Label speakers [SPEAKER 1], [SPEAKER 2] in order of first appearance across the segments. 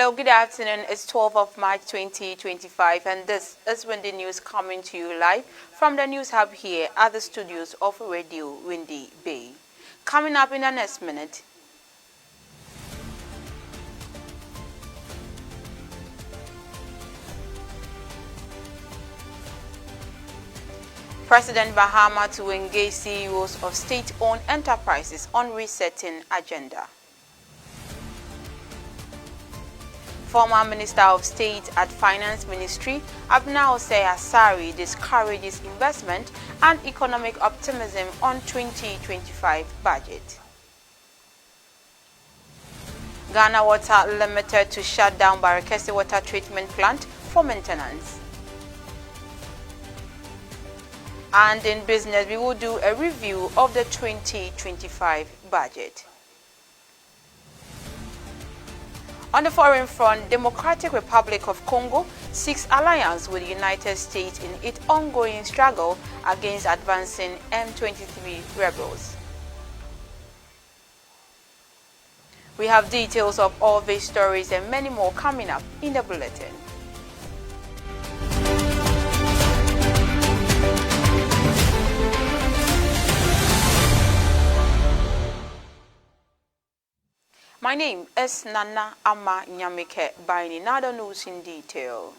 [SPEAKER 1] Hello, good afternoon. It's 12th of March 2025 and this is Windy News coming to you live from the News Hub here at the studios of Radio Windy Bay. Coming up in the next minute. President Mahama to engage CEOs of state-owned enterprises on resetting agenda. Former Minister of State at Finance Ministry, Abna Osei Asari, discourages investment and economic optimism on 2025 budget. Ghana Water Limited to shut down Barakesi Water Treatment Plant for maintenance. And in business, we will do a review of the 2025 budget. On the foreign front, Democratic Republic of Congo seeks alliance with the United States in its ongoing struggle against advancing M23 rebels. We have details of all these stories and many more coming up in the bulletin. My name is Nana Ama Nyamike Baini. Now the news in detail.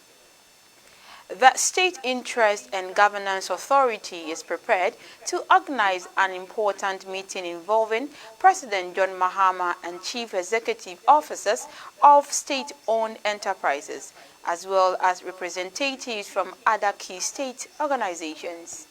[SPEAKER 1] The State Interest and Governance Authority is prepared to organize an important meeting involving President John Mahama and Chief Executive Officers of state-owned enterprises, as well as representatives from other key state organizations.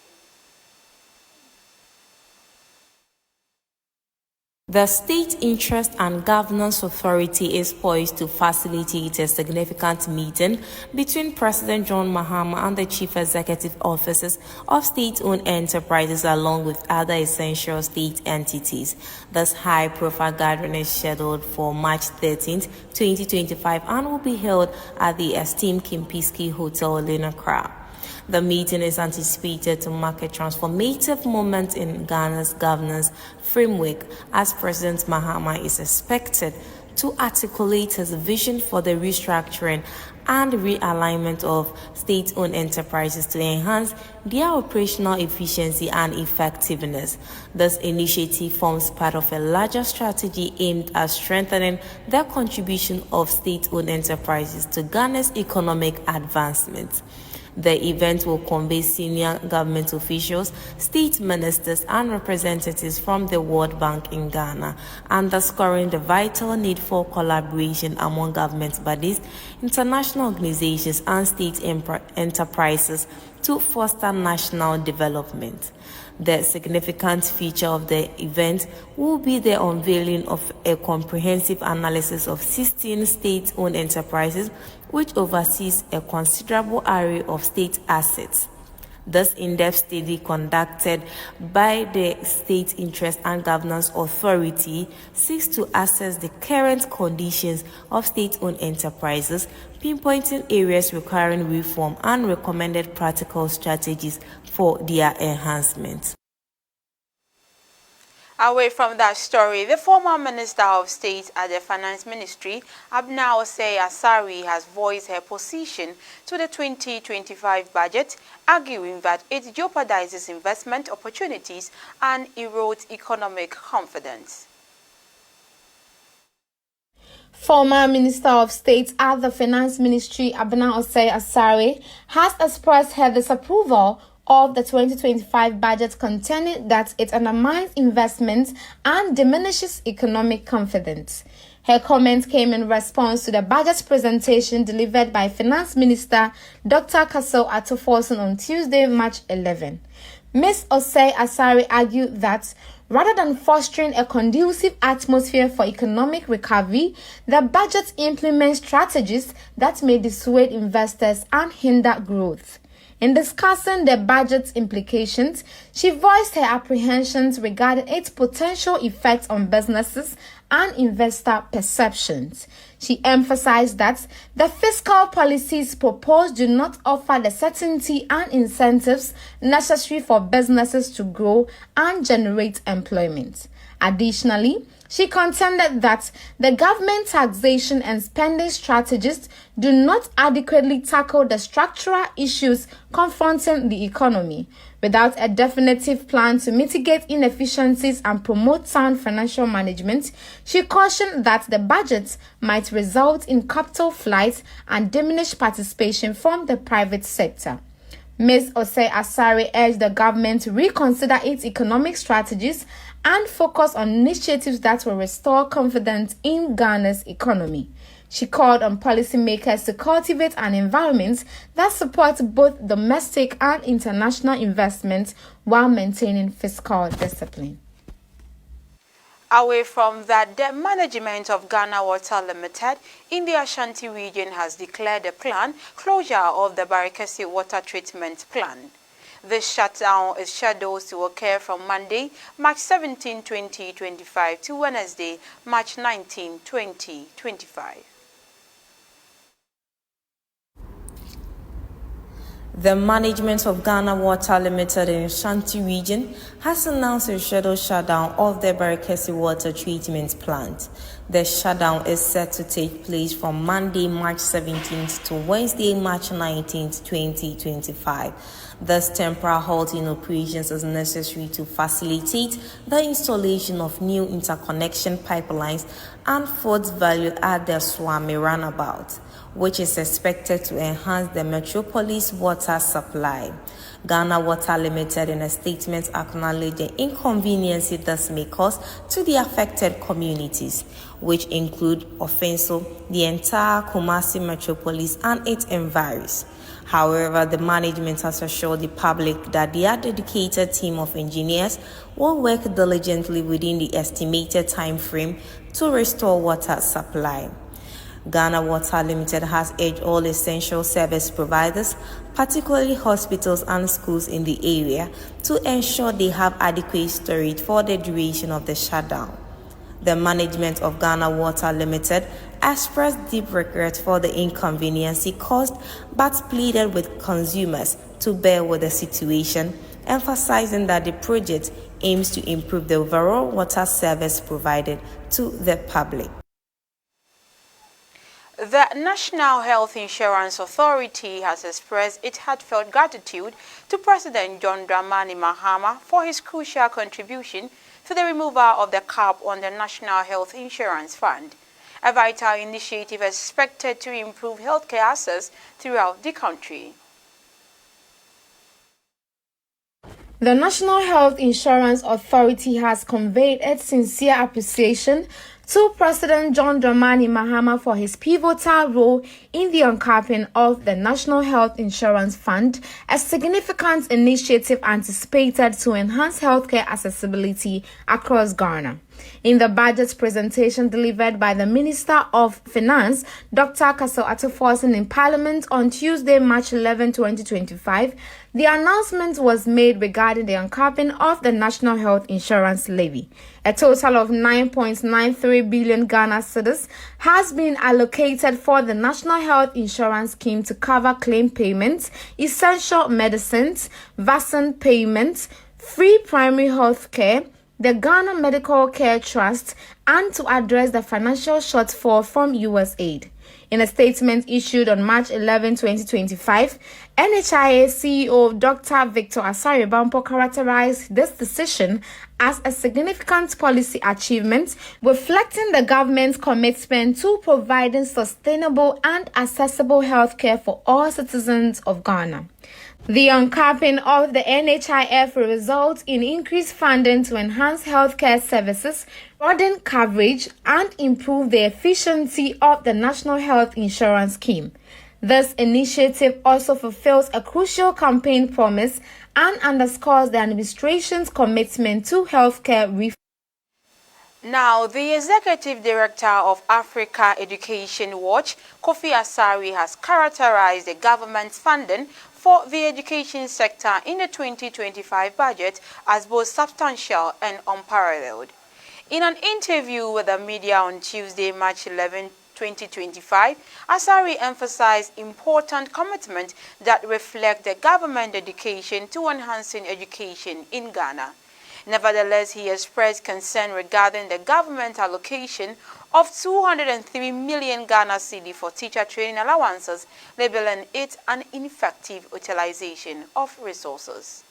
[SPEAKER 2] The State Interest and Governance Authority is poised to facilitate a significant meeting between President John Mahama and the Chief Executive Officers of state-owned enterprises along with other essential state entities. This high-profile gathering is scheduled for March 13, 2025 and will be held at the esteemed Kempinski Hotel in Accra. The meeting is anticipated to mark a transformative moment in Ghana's governance framework as President Mahama is expected to articulate his vision for the restructuring and realignment of state-owned enterprises to enhance their operational efficiency and effectiveness. This initiative forms part of a larger strategy aimed at strengthening the contribution of state-owned enterprises to Ghana's economic advancement. The event will convey senior government officials, state ministers, and representatives from the World Bank in Ghana, underscoring the vital need for collaboration among government bodies, international organizations, and state enterprises to foster national development. The significant feature of the event will be the unveiling of a comprehensive analysis of 16 state-owned enterprises, which oversees a considerable array of state assets. This in-depth study conducted by the State Interest and Governance Authority seeks to assess the current conditions of state-owned enterprises, pinpointing areas requiring reform and recommended practical strategies for their enhancement.
[SPEAKER 1] Away from that story, the former Minister of State at the Finance Ministry, Abna Osei Asari, has voiced her position to the 2025 budget, arguing that it jeopardizes investment opportunities and erodes economic confidence.
[SPEAKER 3] Former Minister of State at the Finance Ministry, Abna Osei Asari, has expressed her disapproval of the 2025 budget, contending that it undermines investment and diminishes economic confidence. Her comments came in response to the budget presentation delivered by Finance Minister Dr. Kasaw Ato-Forson on Tuesday, March 11. Ms. Osei Asari argued that rather than fostering a conducive atmosphere for economic recovery, the budget implements strategies that may dissuade investors and hinder growth. In discussing the budget's implications, she voiced her apprehensions regarding its potential effects on businesses and investor perceptions. She emphasized that the fiscal policies proposed do not offer the certainty and incentives necessary for businesses to grow and generate employment. Additionally, She contended that the government taxation and spending strategies do not adequately tackle the structural issues confronting the economy. Without a definitive plan to mitigate inefficiencies and promote sound financial management, she cautioned that the budget might result in capital flight and diminished participation from the private sector. Ms. Osei Asare urged the government to reconsider its economic strategies and focus on initiatives that will restore confidence in Ghana's economy. She called on policymakers to cultivate an environment that supports both domestic and international investment while maintaining fiscal discipline.
[SPEAKER 1] Away from that, the management of Ghana Water Limited in the Ashanti region has declared a planned closure of the Barekesi water treatment plant. This shutdown is scheduled to occur from Monday, March 17, 2025 to Wednesday, March 19, 2025.
[SPEAKER 2] The management of Ghana Water Limited in Ashanti region has announced a scheduled shutdown of the Barekesi water treatment plant. The shutdown is set to take place from Monday, March 17th to Wednesday, March 19th, 2025. This temporary halt in operations is necessary to facilitate the installation of new interconnection pipelines and fourth value at the Swami runabout, which is expected to enhance the metropolis water supply. Ghana Water Limited in a statement acknowledged the inconvenience this may cause to the affected communities, which include Ofenso, the entire Kumasi metropolis and its environs. However, the management has assured the public that their dedicated team of engineers will work diligently within the estimated time frame to restore water supply. Ghana Water Limited has urged all essential service providers, particularly hospitals and schools in the area, to ensure they have adequate storage for the duration of the shutdown. The management of Ghana Water Limited expressed deep regret for the inconvenience it caused, but pleaded with consumers to bear with the situation, emphasizing that the project aims to improve the overall water service provided to the public.
[SPEAKER 1] The National Health Insurance Authority has expressed its heartfelt gratitude to President John Dramani Mahama for his crucial contribution to the removal of the cap on the National Health Insurance Fund, a vital initiative expected to improve healthcare access throughout the country.
[SPEAKER 3] The National Health Insurance Authority has conveyed its sincere appreciation to President John Dramani Mahama for his pivotal role in the uncapping of the National Health Insurance Fund, a significant initiative anticipated to enhance healthcare accessibility across Ghana. In the budget presentation delivered by the Minister of Finance, Dr. Kasel Atuforsen, in Parliament on Tuesday, March 11, 2025, the announcement was made regarding the uncapping of the National Health Insurance Levy. A total of 9.93 billion Ghana cedis has been allocated for the National Health Insurance Scheme to cover claim payments, essential medicines, vaccine payments, free primary health care, the Ghana Medical Care Trust, and to address the financial shortfall from U.S. aid. In a statement issued on March 11, 2025, NHIA CEO Dr. Victor Asare Bampo characterized this decision as a significant policy achievement, reflecting the government's commitment to providing sustainable and accessible healthcare for all citizens of Ghana. The uncapping of the NHIF will result in increased funding to enhance healthcare services, broaden coverage, and improve the efficiency of the National Health Insurance Scheme. This initiative also fulfills a crucial campaign promise and underscores the administration's commitment to healthcare reform.
[SPEAKER 1] Now, the Executive Director of Africa Education Watch, Kofi Asare, has characterized the government's funding for the education sector in the 2025 budget as both substantial and unparalleled. In an interview with the media on Tuesday, March 11, 2025, Asare emphasized important commitments that reflect the government dedication to enhancing education in Ghana. Nevertheless, he expressed concern regarding the government allocation of 203 million Ghana cedi for teacher training allowances, labeling it an ineffective utilization of resources.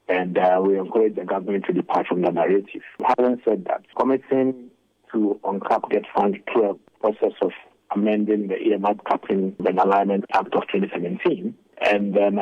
[SPEAKER 4] And we encourage the government to depart from the narrative. Having said that, committing to uncap debt fund through a process of amending the earmark capping and alignment act of 2017, and then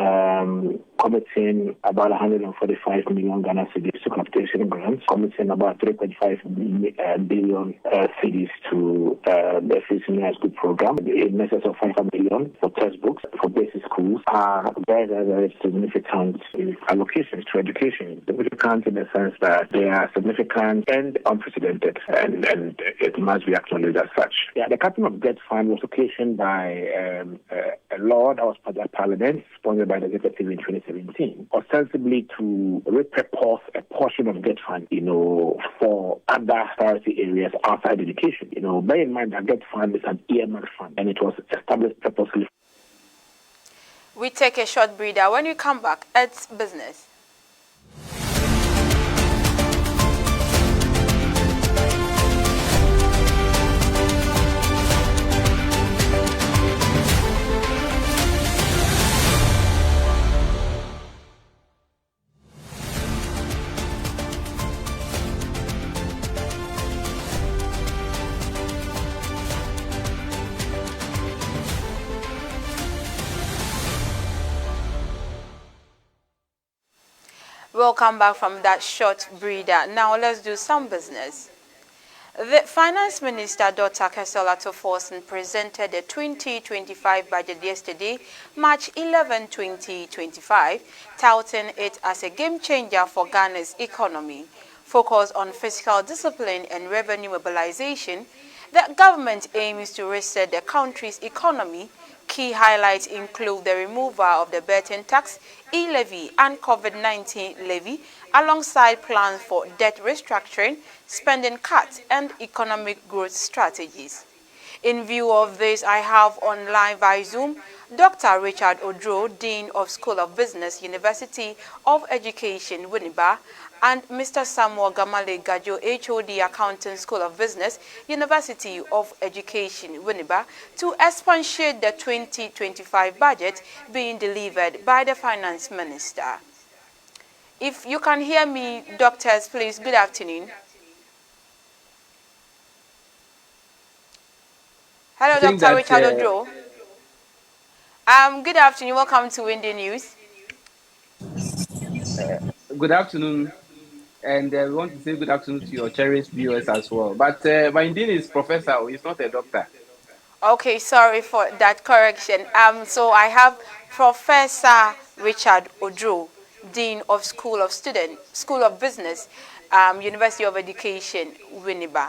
[SPEAKER 4] committing about 145 million Ghana cedis to capitation grants, committing about 3.5 billion cedis to the Facing High School program, in excess of 500 million for textbooks for basic schools are very, very, very significant allocations to education. Significant in the sense that they are significant and unprecedented, and it must be acknowledged as such. Yeah, the capping of debt fund was occasioned by a law that was passed by Parliament, sponsored by the executive in 2017, ostensibly to repurpose a portion of debt fund, for other priority areas outside education. Bear in mind that debt fund is an earmark fund, and it was established purposely.
[SPEAKER 1] We take a short breather. When we come back, it's business. Welcome back from that short breather. Now let's do some business. The Finance Minister, Dr. Kesola Toforson, presented the 2025 budget yesterday, March 11, 2025, touting it as a game changer for Ghana's economy. Focused on fiscal discipline and revenue mobilization, the government aims to reset the country's economy. Key highlights include the removal of the Burton tax, e-levy and COVID-19 levy, alongside plans for debt restructuring, spending cuts, and economic growth strategies. In view of this, I have online via Zoom Dr. Richard Odro, Dean of School of Business, University of Education, Winneba, and Mr. Samuel Gamale Gajo, HOD, Accounting School of Business, University of Education, Winneba, to expatiate the 2025 budget being delivered by the Finance Minister. If you can hear me, doctors, please, good afternoon. Hello, Dr. Richard Odro. Good afternoon. Welcome to Windy News.
[SPEAKER 5] Good afternoon. And we want to say good afternoon to your cherished viewers as well. But my name is Professor, he's not a doctor.
[SPEAKER 1] Okay, sorry for that correction. So I have Professor Richard Odro, Dean of School of Business, University of Education, Winneba.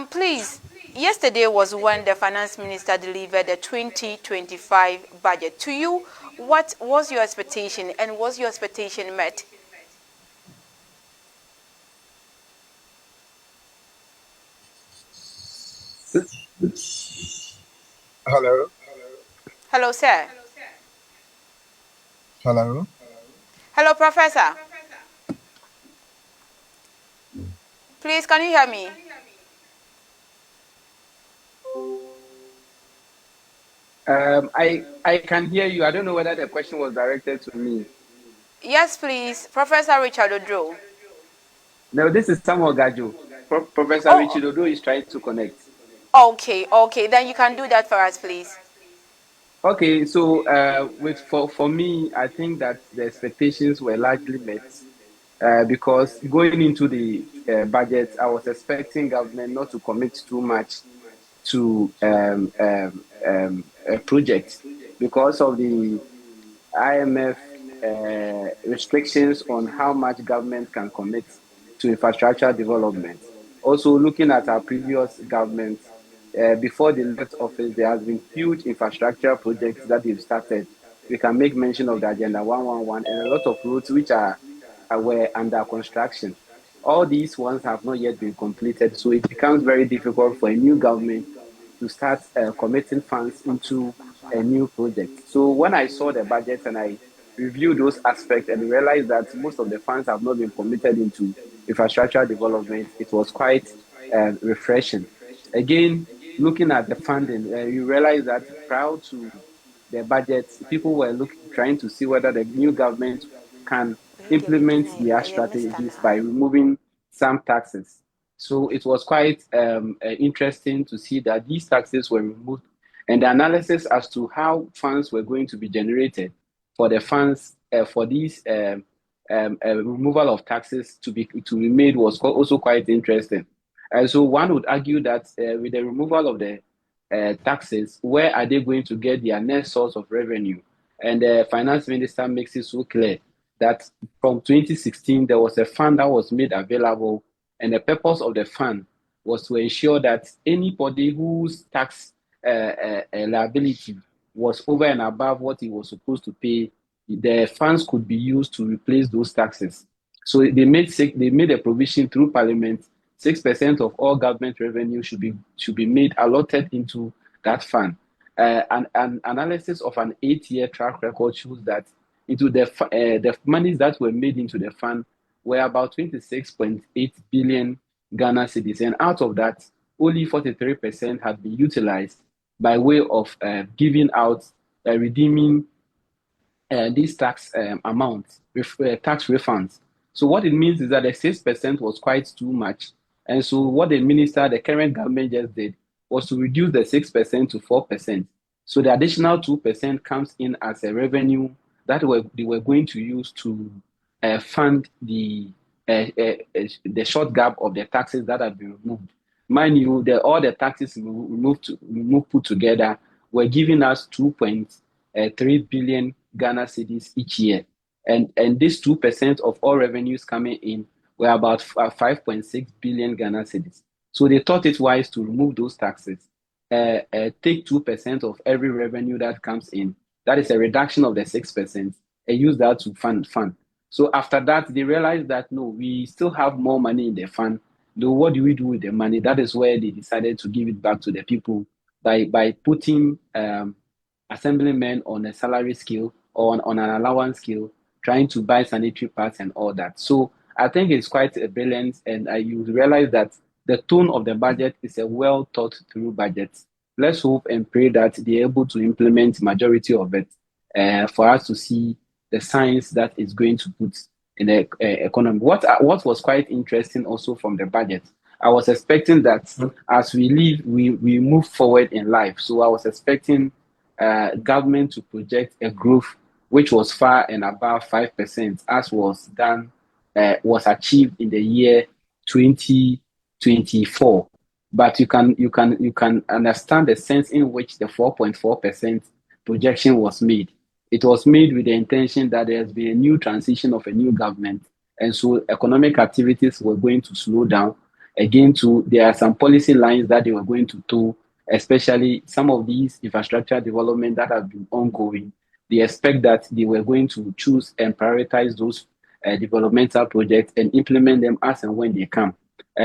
[SPEAKER 1] Please, yesterday was when the Finance Minister delivered the 2025 budget. To you, what was your expectation, and was your expectation met?
[SPEAKER 6] Hello.
[SPEAKER 1] Hello, sir.
[SPEAKER 6] Hello.
[SPEAKER 1] Hello, Professor. Please, can you hear me?
[SPEAKER 5] I can hear you. I don't know whether the question was directed to me.
[SPEAKER 1] Yes, please. Professor Richard Odro.
[SPEAKER 5] No, this is Samuel Gajo. Professor Richard Odro is trying to connect.
[SPEAKER 1] Okay. Then you can do that for us, please.
[SPEAKER 5] Okay, so for me, I think that the expectations were largely met because going into the budget, I was expecting government not to commit too much to a project because of the IMF restrictions on how much government can commit to infrastructure development. Also, looking at our previous government, before they left office, there has been huge infrastructure projects that they've started. We can make mention of the Agenda 111 and a lot of roads which were under construction. All these ones have not yet been completed, so it becomes very difficult for a new government to start committing funds into a new project. So when I saw the budget and I reviewed those aspects and realized that most of the funds have not been committed into infrastructure development, it was quite refreshing. Again, looking at the funding, you realize that prior to the budget, people were trying to see whether the new government can implement their strategies by removing some taxes. So it was quite interesting to see that these taxes were removed, and the analysis as to how funds were going to be generated for the funds for these removal of taxes to be made was also quite interesting. And so one would argue that with the removal of the taxes, where are they going to get their net source of revenue? And the finance minister makes it so clear that from 2016, there was a fund that was made available, and the purpose of the fund was to ensure that anybody whose tax liability was over and above what he was supposed to pay, the funds could be used to replace those taxes. So they made a provision through Parliament. 6% of all government revenue should be made allotted into that fund. An analysis of an 8-year track record shows that into the monies that were made into the fund were about 26.8 billion Ghana cedis, and out of that, only 43% had been utilized by way of giving out, redeeming these tax amounts, tax refunds. So what it means is that the 6% was quite too much. And so what the current government just did was to reduce the 6% to 4%. So the additional 2% comes in as a revenue that they were going to use to fund the short gap of the taxes that have been removed. Mind you, all the taxes put together were giving us 2.3 billion Ghana cedis each year. And this 2% of all revenues coming in were about 5.6 billion Ghana cedis. So they thought it wise to remove those taxes, take 2% of every revenue that comes in. That is a reduction of the 6%, and use that to fund. So after that, they realized that, no, we still have more money in the fund. Though, what do we do with the money? That is where they decided to give it back to the people by putting assemblymen on a salary scale or on an allowance scale, trying to buy sanitary pads and all that. So I think it's quite brilliant, and you realize that the tone of the budget is a well thought through budget. Let's hope and pray that they're able to implement majority of it for us to see the signs that it's going to put in the economy. What was quite interesting also from the budget, I was expecting that as we live, we move forward in life. So I was expecting government to project a growth which was far and above 5%, as was achieved in the year 2024. But you can understand the sense in which the 4.4% projection was made. It was made with the intention that there has been a new transition of a new government, and so economic activities were going to slow down. Again, there are some policy lines that they were going to toe, especially some of these infrastructure development that have been ongoing. They expect that they were going to choose and prioritize those developmental projects and implement them as and when they come.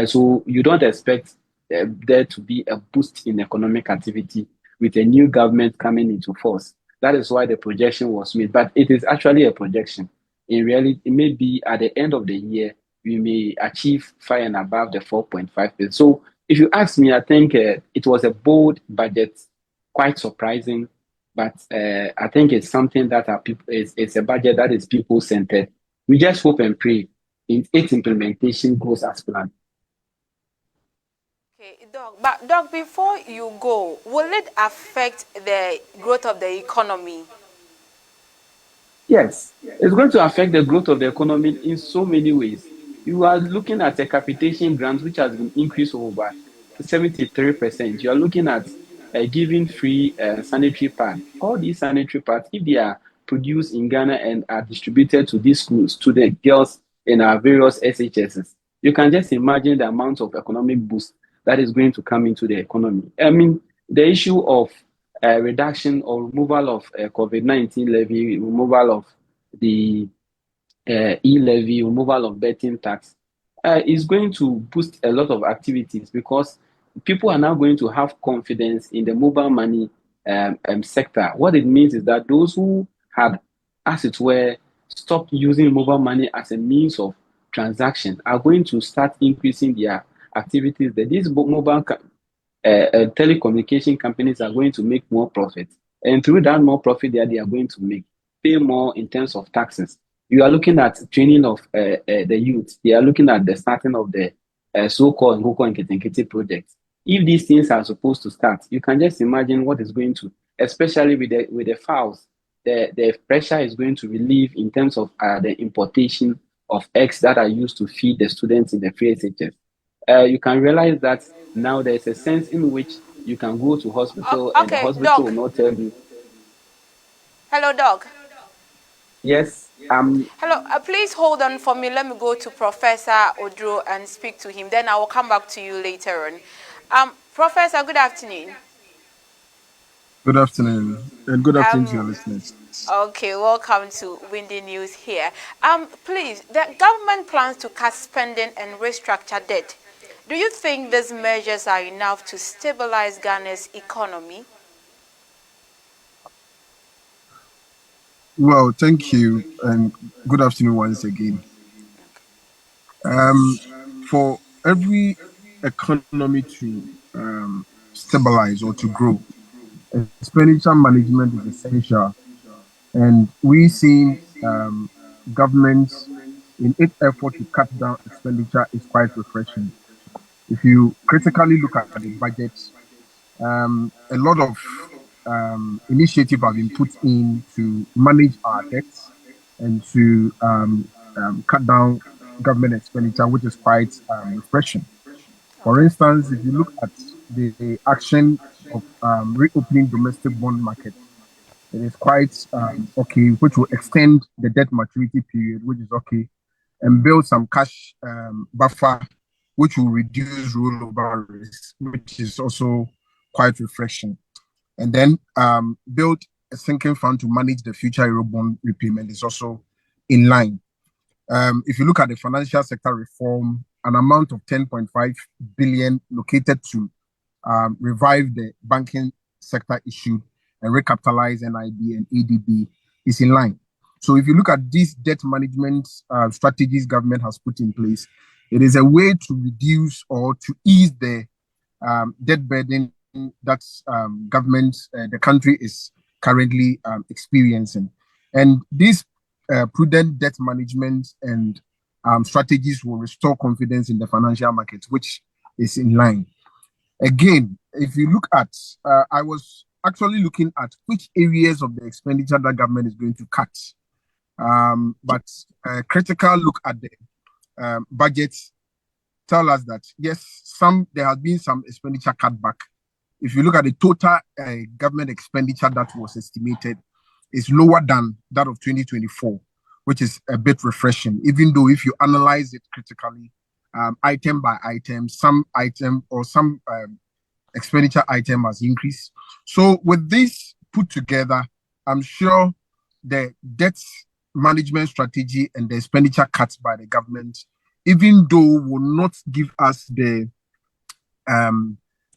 [SPEAKER 5] So you don't expect there to be a boost in economic activity with a new government coming into force. That is why the projection was made, but it is actually a projection. In reality, it may be at the end of the year, we may achieve far and above the 4.5%. So if you ask me, I think it was a bold budget, quite surprising, but I think it's something that it's a budget that is people-centered. We just hope and pray its implementation goes as planned.
[SPEAKER 1] Okay, Doc, but Doc, before you go, will it affect the growth of the economy?
[SPEAKER 5] Yes, it's going to affect the growth of the economy in so many ways. You are looking at a capitation grant which has been increased over 73%. You are looking at giving free sanitary pads. All these sanitary pads, if they are produced in Ghana and are distributed to these schools, to the girls in our various SHSs, you can just imagine the amount of economic boost that is going to come into the economy. I mean, the issue of reduction or removal of COVID-19 levy, removal of the e-levy, removal of betting tax, is going to boost a lot of activities because people are now going to have confidence in the mobile money sector. What it means is that those who had, as it were, stopped using mobile money as a means of transaction are going to start increasing their activities. That these mobile telecommunication companies are going to make more profit, and through that more profit that they are going to make, pay more in terms of taxes. You are looking at training of the youth. They are looking at the starting of the so-called Nkoko and Ketenkete project. If these things are supposed to start, you can just imagine what is going to, especially with the fowls, the pressure is going to relieve in terms of the importation of eggs that are used to feed the students in the free SHS. You can realize that now there's a sense in which you can go to hospital and the
[SPEAKER 1] Okay,
[SPEAKER 5] hospital
[SPEAKER 1] Doc.
[SPEAKER 5] will not tell you.
[SPEAKER 1] Hello, Doc.
[SPEAKER 5] Yes,
[SPEAKER 1] Hello, please hold on for me. Let me go to Professor Odro and speak to him. Then I will come back to you later on. Professor, good afternoon.
[SPEAKER 6] Good afternoon, and good afternoon to your listeners.
[SPEAKER 1] Okay, welcome to Windy News here. Please, the government plans to cut spending and restructure debt. Do you think these measures are enough to stabilize Ghana's economy?
[SPEAKER 6] Well, thank you, and good afternoon once again. For every economy to stabilize or to grow, expenditure management is essential, and we see governments in its effort to cut down expenditure is quite refreshing. If you critically look at the budget, a lot of initiative have been put in to manage our debts and to cut down government expenditure, which is quite refreshing. For instance, if you look at the action of reopening domestic bond market, it is quite okay, which will extend the debt maturity period, which is okay, and build some cash buffer, which will reduce rollover risk, which is also quite refreshing. And then build a sinking fund to manage the future Eurobond repayment is also in line. If you look at the financial sector reform, an amount of 10.5 billion located to revive the banking sector issued and recapitalize NIB and ADB is in line. So if you look at these debt management strategies government has put in place, it is a way to reduce or to ease the debt burden that government, the country is currently experiencing. And these prudent debt management and strategies will restore confidence in the financial markets, which is in line. Again, if you look at, I was actually looking at which areas of the expenditure that government is going to cut. But a critical look at the budgets tell us that, yes, there has been some expenditure cutback. If you look at the total government expenditure that was estimated, is lower than that of 2024, which is a bit refreshing, even though if you analyze it critically, item by item, some item or some expenditure item has increased. So with this put together, I'm sure the debt management strategy and the expenditure cuts by the government, even though will not give us the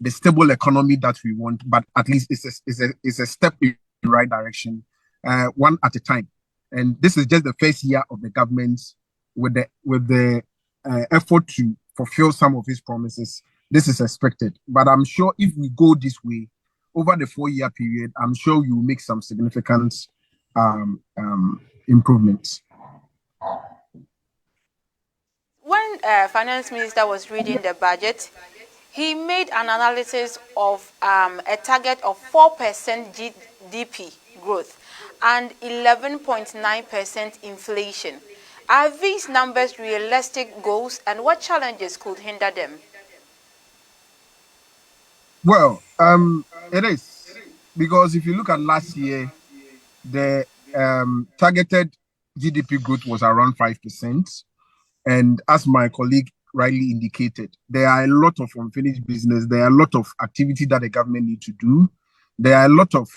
[SPEAKER 6] stable economy that we want, but at least it's a step in the right direction, one at a time. And this is just the first year of the government with the effort to fulfill some of its promises. This is expected, but I'm sure if we go this way over the 4-year period, I'm sure you will make some significant improvements.
[SPEAKER 1] When Finance Minister was reading the budget, he made an analysis of a target of 4% GDP growth and 11.9% inflation. Are these numbers realistic goals, and what challenges could hinder them?
[SPEAKER 6] Well, it is, because if you look at last year, the targeted GDP growth was around 5%. And as my colleague rightly indicated, there are a lot of unfinished business. There are a lot of activity that the government need to do. There are a lot of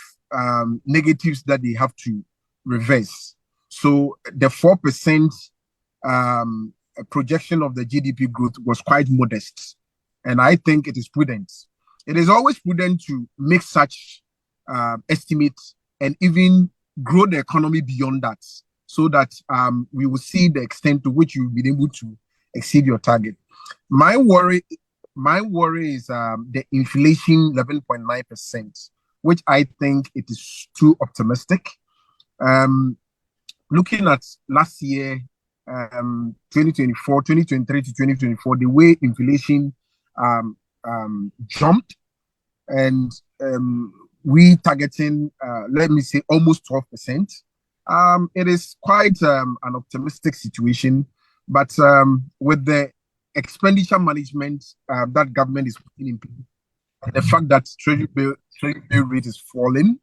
[SPEAKER 6] negatives that they have to reverse. So the 4% projection of the GDP growth was quite modest. And I think it is prudent. It is always prudent to make such estimates and even grow the economy beyond that, so that we will see the extent to which you've been able to exceed your target. My worry is the inflation 11.9%, which I think it is too optimistic. Looking at last year, 2023 to 2024, the way inflation jumped, and we targeting, let me say, almost 12%. It is quite an optimistic situation, but with the expenditure management that government is putting in place, and the fact that treasury bill rate is falling,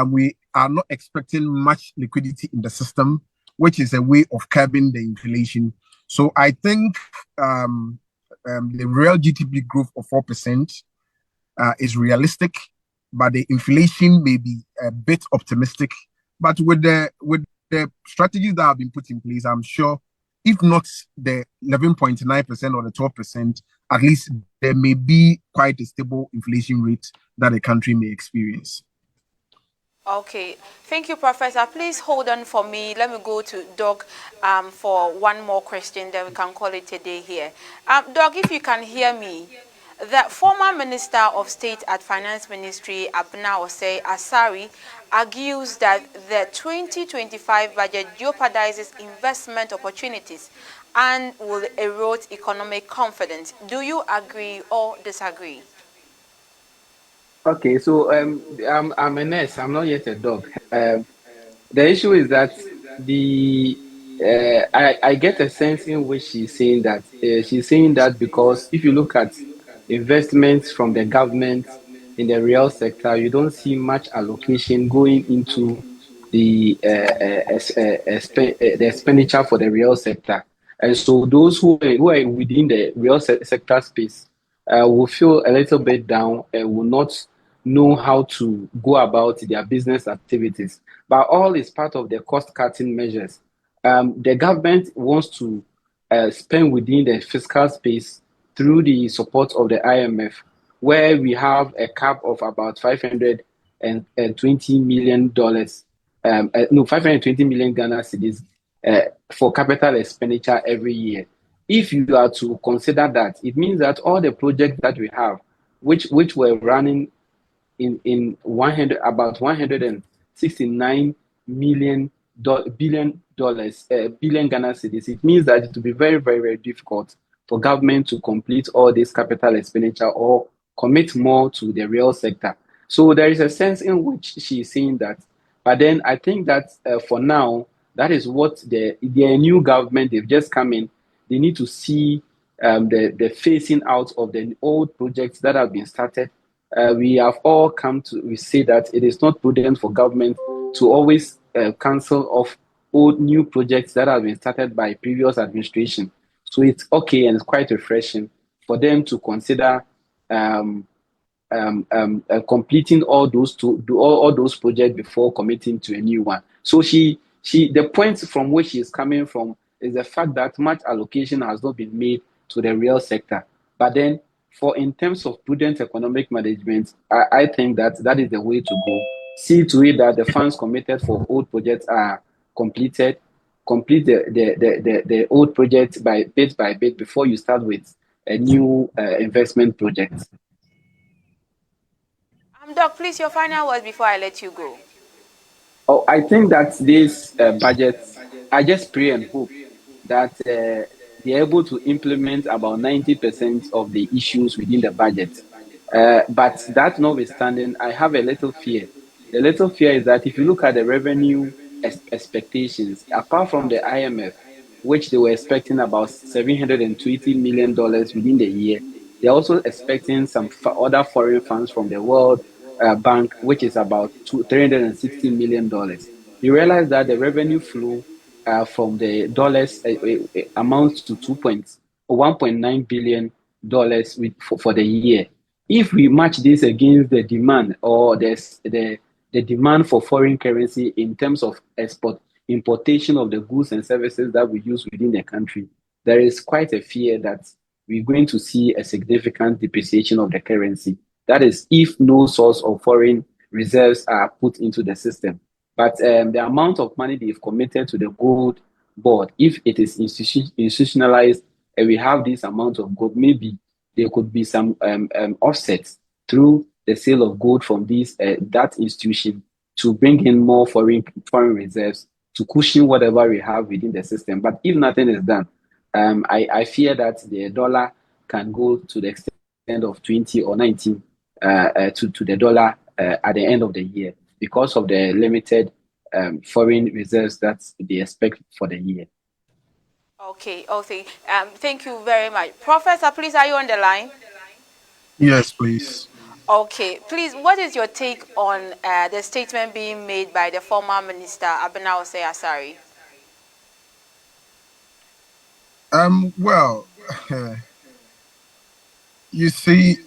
[SPEAKER 6] we are not expecting much liquidity in the system, which is a way of curbing the inflation. So I think the real GDP growth of 4% is realistic, but the inflation may be a bit optimistic. But with the strategies that have been put in place, I'm sure, if not the 11.9% or the 12%, at least there may be quite a stable inflation rate that the country may experience.
[SPEAKER 1] Okay, thank you, Professor. Please hold on for me. Let me go to Doug for one more question, then we can call it a day here. Doug, if you can hear me, the former Minister of State at Finance Ministry, Abena Osei Asare, argues that the 2025 budget jeopardizes investment opportunities and will erode economic confidence. Do you agree or disagree?
[SPEAKER 5] Okay, so I'm a nurse. I'm not yet a dog. The issue is that I get a sense in which she's saying that because if you look at investments from the government in the real sector, you don't see much allocation going into the expenditure for the real sector, and so those who are within the real sector space will feel a little bit down and will not know how to go about their business activities. But all is part of the cost-cutting measures. The government wants to spend within the fiscal space through the support of the IMF, where we have a cap of about $520 million, 520 million Ghana cedis for capital expenditure every year. If you are to consider that, it means that all the projects that we have, which were running in about 169 billion Ghana cedis, it means that it will be very, very, very difficult for government to complete all this capital expenditure or commit more to the real sector. So there is a sense in which she is saying that. But then I think that for now, that is what their new government, they've just come in, they need to see the phasing out of the old projects that have been started. We have all come to say that it is not prudent for government to always cancel off old new projects that have been started by previous administration. So it's okay and it's quite refreshing for them to consider completing all those projects before committing to a new one. So the point from which she is coming from is the fact that much allocation has not been made to the real sector. But then, in terms of prudent economic management, I think that is the way to go. See to it that the funds committed for old projects are completed. Complete the old projects by bit before you start with a new investment project.
[SPEAKER 1] Doc, please, your final words before I let you go.
[SPEAKER 5] Oh, I think that this budget, I just pray and hope that they're able to implement about 90% of the issues within the budget. But that notwithstanding, I have a little fear. The little fear is that if you look at the revenue expectations, apart from the IMF, which they were expecting about $720 million within the year, they're also expecting some other foreign funds from the World Bank, which is about $360 million. you realize that the revenue flow from the dollars amounts to 1.9 billion dollars for the year. If we match this against the demand or the demand for foreign currency in terms of importation of the goods and services that we use within the country, there is quite a fear that we're going to see a significant depreciation of the currency. That is, if no source of foreign reserves are put into the system. But the amount of money they've committed to the gold board, if it is institutionalized and we have this amount of gold, maybe there could be some offsets through the sale of gold from that institution to bring in more foreign reserves to cushion whatever we have within the system. But if nothing is done, I fear that the dollar can go to the extent of 20 or 19 to the dollar at the end of the year because of the limited foreign reserves that they expect for the year.
[SPEAKER 1] Okay. Thank you very much. Professor, please, are you on the line?
[SPEAKER 6] Yes, please.
[SPEAKER 1] Okay, please, what is your take on the statement being made by the former minister, Abena Osei Asare?
[SPEAKER 6] Well, you see,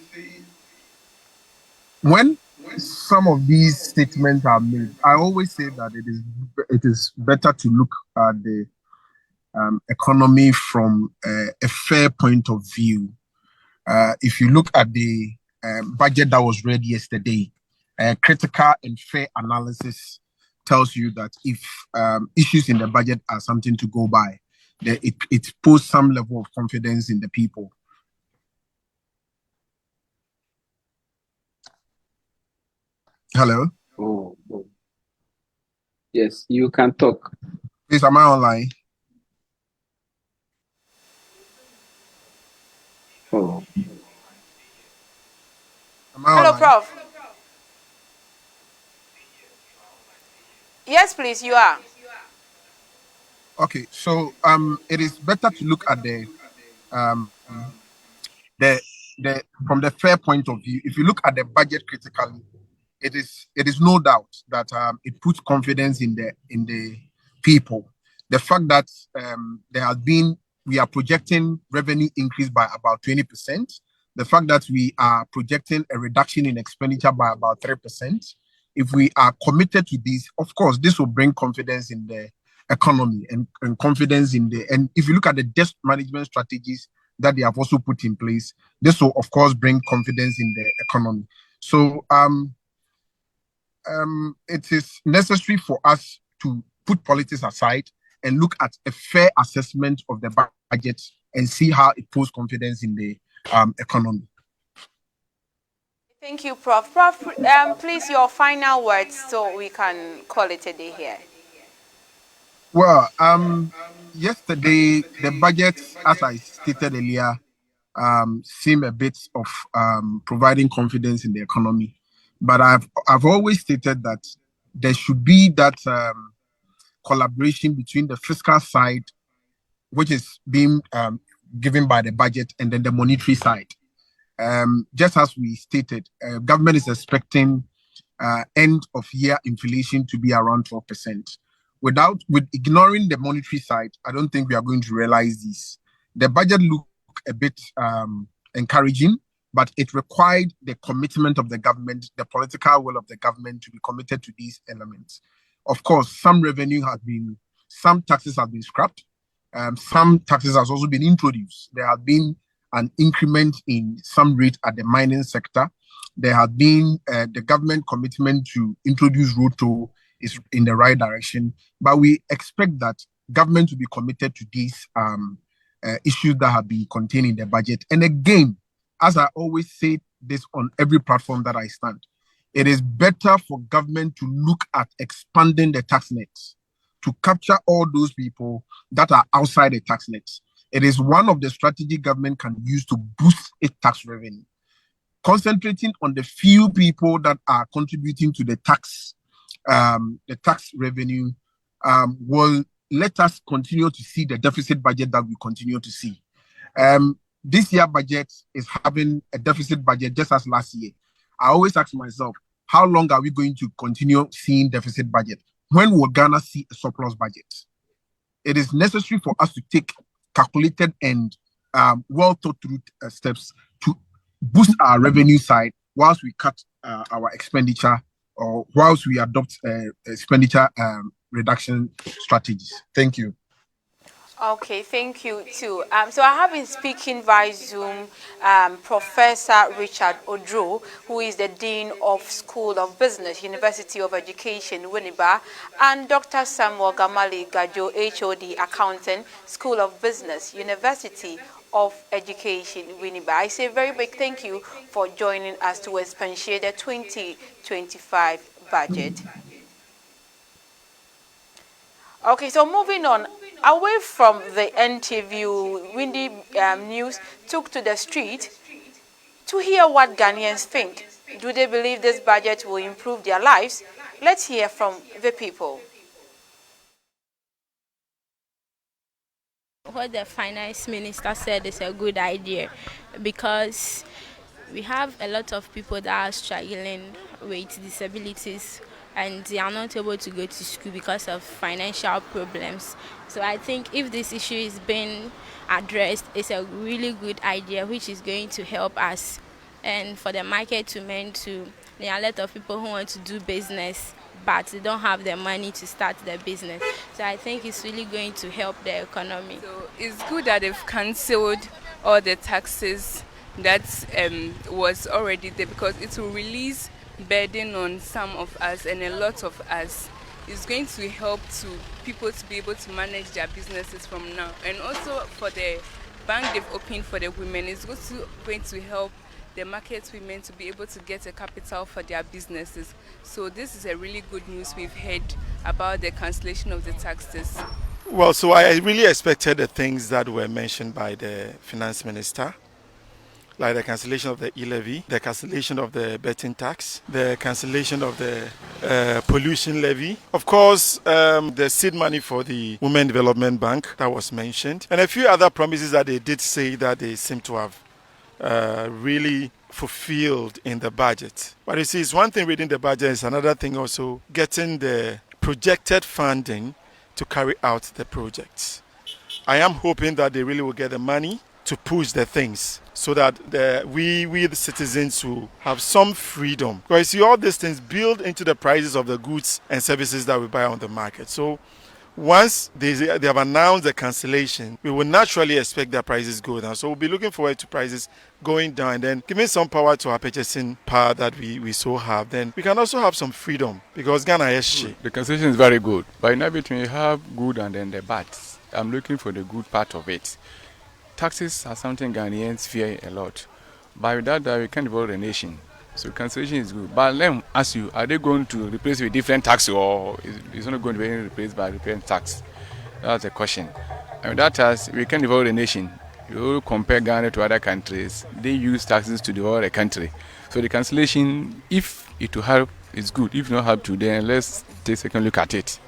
[SPEAKER 6] when some of these statements are made, I always say that it is better to look at the economy from a fair point of view. If you look at the budget that was read yesterday, critical and fair analysis tells you that if issues in the budget are something to go by, it puts some level of confidence in the people. Hello?
[SPEAKER 5] Oh. Yes, you can talk.
[SPEAKER 6] Please, am I online?
[SPEAKER 5] Oh.
[SPEAKER 1] Hello, Prof. Yes, please, you are.
[SPEAKER 6] Okay, so it is better to look at the from the fair point of view. If you look at the budget critically, it is no doubt that it puts confidence in the people. The fact that we are projecting revenue increase by about 20%. The fact that we are projecting a reduction in expenditure by about 3%. If we are committed to this, of course, this will bring confidence in the economy and confidence and if you look at the debt management strategies that they have also put in place, this will of course bring confidence in the economy. So it is necessary for us to put politics aside and look at a fair assessment of the budget and see how it puts confidence in the economy.
[SPEAKER 1] Thank you, Prof. Prof, please, your final words so we can call it a day here.
[SPEAKER 6] Well, yesterday, the budget, as I stated earlier, seemed a bit of providing confidence in the economy. But I've always stated that there should be that collaboration between the fiscal side, which is being given by the budget, and then the monetary side. Just as we stated, government is expecting end of year inflation to be around 12%. With ignoring the monetary side, I don't think we are going to realize this. The budget looked a bit encouraging, but it required the commitment of the government, the political will of the government to be committed to these elements. Of course, some taxes have been scrapped. Some taxes has also been introduced. There have been an increment in some rate at the mining sector. There have been the government commitment to introduce road toll is in the right direction, but we expect that government to be committed to these issues that have been contained in the budget. And again, as I always say this on every platform that I stand, it is better for government to look at expanding the tax nets to capture all those people that are outside the tax nets. It is one of the strategies government can use to boost its tax revenue. Concentrating on the few people that are contributing to the tax revenue will let us continue to see the deficit budget that we continue to see. This year budget is having a deficit budget just as last year. I always ask myself, how long are we going to continue seeing deficit budget? when will Ghana see a surplus budget? It is necessary for us to take calculated and well thought through steps to boost our revenue side whilst we cut our expenditure or whilst we adopt expenditure reduction strategies. Thank you.
[SPEAKER 1] Okay, thank you too. So I have been speaking via Zoom Professor Richard Odro, who is the Dean of School of Business, University of Education, Winneba, and Dr. Samuel Gamali Gajo, HOD, Accountant, School of Business, University of Education, Winneba. I say a very big thank you for joining us to expatiate the 2025 budget. Okay, so moving on. Away from the NTV, Windy News took to the street to hear what Ghanaians think. Do they believe this budget will improve their lives? Let's hear from the people.
[SPEAKER 7] What the finance minister said is a good idea because we have a lot of people that are struggling with disabilities and they are not able to go to school because of financial problems. So I think if this issue is being addressed, it's a really good idea which is going to help us. And for the market to mend to, there are a lot of people who want to do business but they don't have the money to start their business. So I think it's really going to help the economy.
[SPEAKER 8] So it's good that they've cancelled all the taxes that was already there because it will release burden on some of us and a lot of us. It's going to help to people to be able to manage their businesses from now. And also for the bank they've opened for the women, it's also going to help the market women to be able to get a capital for their businesses. So this is a really good news we've heard about the cancellation of the taxes.
[SPEAKER 9] Well, so I really expected the things that were mentioned by the finance minister, like the cancellation of the e-levy, the cancellation of the betting tax, the cancellation of the pollution levy. Of course, the seed money for the Women Development Bank that was mentioned, and a few other promises that they did say that they seem to have really fulfilled in the budget. But you see, it's one thing reading the budget, it's another thing also getting the projected funding to carry out the projects. I am hoping that they really will get the money to push the things so that we the citizens will have some freedom. Because you see, all these things build into the prices of the goods and services that we buy on the market. So once they have announced the cancellation, we will naturally expect that prices go down. So we'll be looking forward to prices going down and then giving some power to our purchasing power that we so have. Then we can also have some freedom because Ghana is shit.
[SPEAKER 10] The cancellation is very good. But in everything you have good and then the bad. I'm looking for the good part of it. Taxes are something Ghanaians fear a lot. But without that, we can't develop a nation. So cancellation is good. But let me ask you, are they going to replace with different tax or is it not going to be replaced by different tax? That's the question. And without us, we can't develop a nation. You compare Ghana to other countries, they use taxes to develop a country. So the cancellation, if it will help, it's good. If not help to, then let's take a second look at it.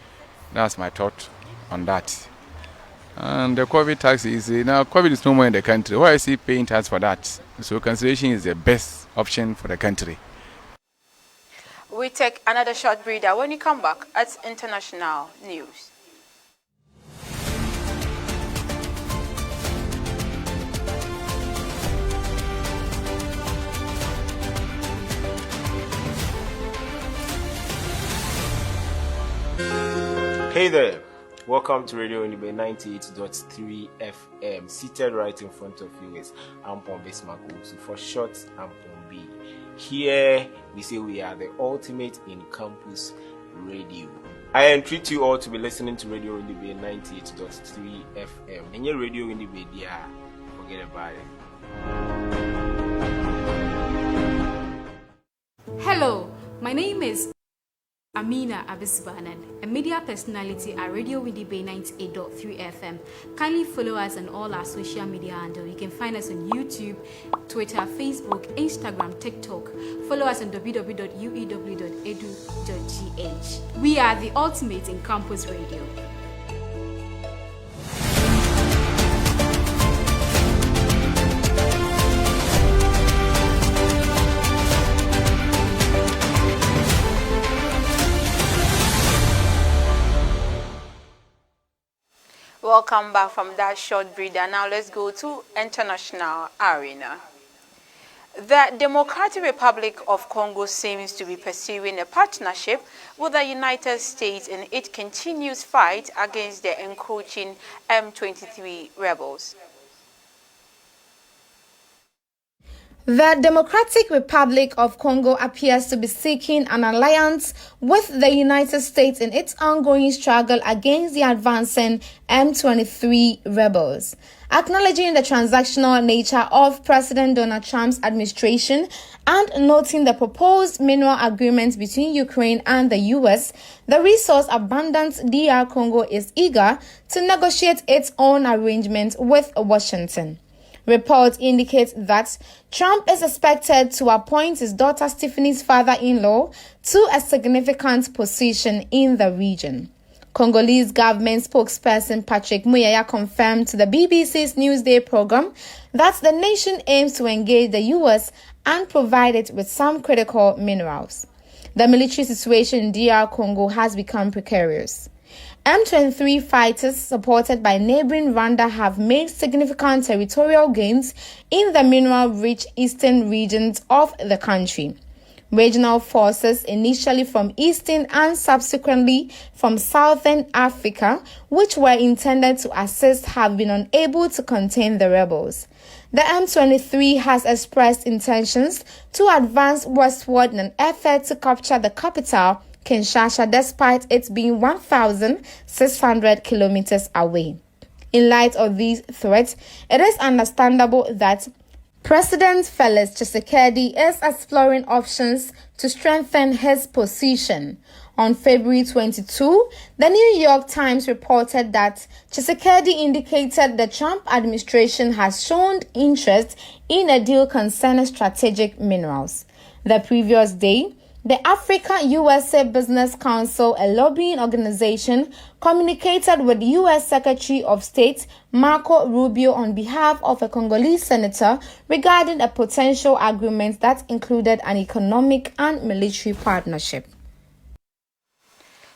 [SPEAKER 10] That's my thought on that. And the COVID tax is, now COVID is no more in the country. Why is he paying tax for that? So cancellation is the best option for the country.
[SPEAKER 1] We take another short breather. When you come back, it's international news.
[SPEAKER 11] Hey there. Welcome to Radio Winneba 98.3 FM. Seated right in front of you is Ampon Bismarck. So for short, Ampon B. Here we say we are the ultimate in campus radio. I entreat you all to be listening to Radio Winneba 98.3 FM. And your Radio Winneba, forget about
[SPEAKER 12] it. Hello, my name is Amina Abisbanan, a media personality at Radio Winneba 98.3 FM. Kindly follow us on all our social media handles. You can find us on YouTube, Twitter, Facebook, Instagram, TikTok. Follow us on www.uew.edu.gh. We are the ultimate in campus radio.
[SPEAKER 1] Welcome back from that short breather. Now let's go to international arena. The Democratic Republic of Congo seems to be pursuing a partnership with the United States in its continuous fight against the encroaching M23 rebels.
[SPEAKER 3] The Democratic Republic of Congo appears to be seeking an alliance with the United States in its ongoing struggle against the advancing M23 rebels. Acknowledging the transactional nature of President Donald Trump's administration and noting the proposed mineral agreement between Ukraine and the U.S., the resource-abundant DR Congo is eager to negotiate its own arrangement with Washington. Reports indicate that Trump is expected to appoint his daughter Stephanie's father-in-law to a significant position in the region. Congolese government spokesperson Patrick Muyaya confirmed to the BBC's Newsday program that the nation aims to engage the U.S. and provide it with some critical minerals. The military situation in DR Congo has become precarious. M23 fighters supported by neighboring Rwanda have made significant territorial gains in the mineral-rich eastern regions of the country. Regional forces, initially from eastern and subsequently from southern Africa, which were intended to assist, have been unable to contain the rebels. The M23 has expressed intentions to advance westward in an effort to capture the capital, Kinshasa, despite it being 1,600 kilometers away. In light of these threats, it is understandable that President Felix Tshisekedi is exploring options to strengthen his position. On February 22, the New York Times reported that Tshisekedi indicated the Trump administration has shown interest in a deal concerning strategic minerals. The previous day, the Africa-USA Business Council, a lobbying organization, communicated with U.S. Secretary of State Marco Rubio on behalf of a Congolese senator regarding a potential agreement that included an economic and military partnership.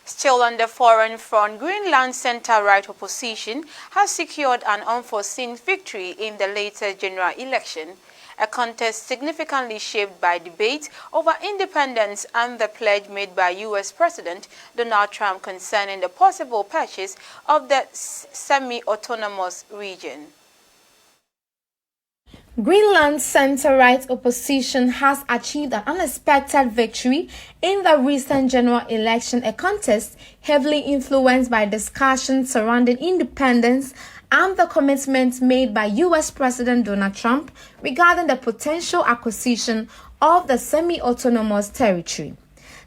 [SPEAKER 1] Still on the foreign front, Greenland center-right opposition has secured an unforeseen victory in the latest general election, a contest significantly shaped by debate over independence and the pledge made by U.S. President Donald Trump concerning the possible purchase of the semi-autonomous region.
[SPEAKER 3] Greenland's center-right opposition has achieved an unexpected victory in the recent general election, a contest heavily influenced by discussions surrounding independence and the commitments made by U.S. President Donald Trump regarding the potential acquisition of the semi-autonomous territory.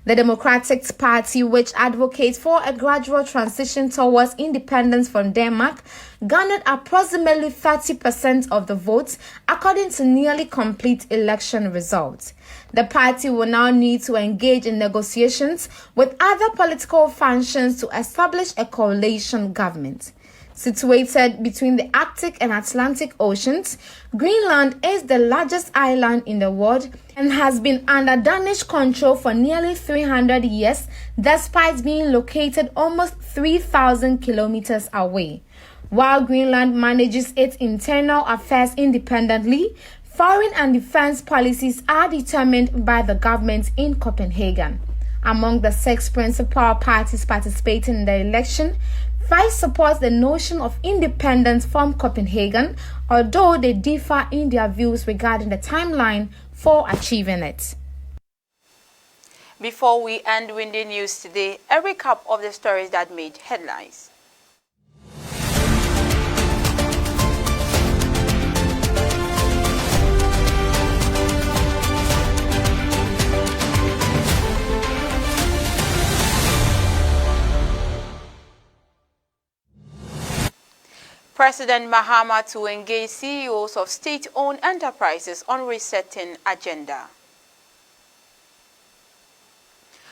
[SPEAKER 3] The Democratic Party, which advocates for a gradual transition towards independence from Denmark, garnered approximately 30% of the votes, according to nearly complete election results. The party will now need to engage in negotiations with other political factions to establish a coalition government. Situated between the Arctic and Atlantic Oceans, Greenland is the largest island in the world and has been under Danish control for nearly 300 years, despite being located almost 3,000 kilometers away. While Greenland manages its internal affairs independently, foreign and defense policies are determined by the government in Copenhagen. Among the 6 principal parties participating in the election, 5 support the notion of independence from Copenhagen, although they differ in their views regarding the timeline for achieving it.
[SPEAKER 1] Before we end Windy News today, a recap of the stories that made headlines. President Mahama to engage CEOs of state-owned enterprises on resetting agenda.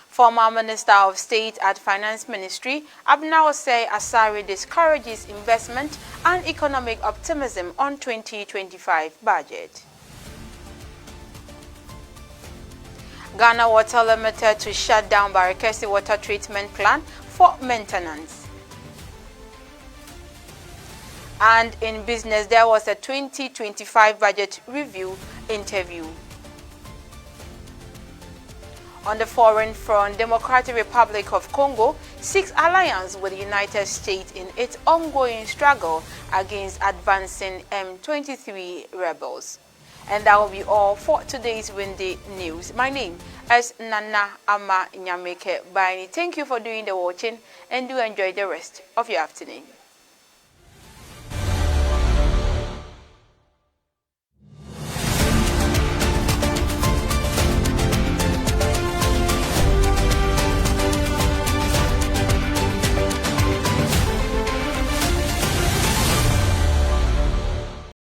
[SPEAKER 1] Former Minister of State at Finance Ministry, Abnaosei Asare, discourages investment and economic optimism on 2025 budget. Ghana Water Limited to shut down Barekesi Water Treatment Plant for maintenance. And in business, there was a 2025 budget review interview. On the foreign front, Democratic Republic of Congo seeks alliance with the United States in its ongoing struggle against advancing M23 rebels. And that will be all for today's Windy News. My name is Nana Ama Nyameke Baini. Thank you for doing the watching and do enjoy the rest of your afternoon.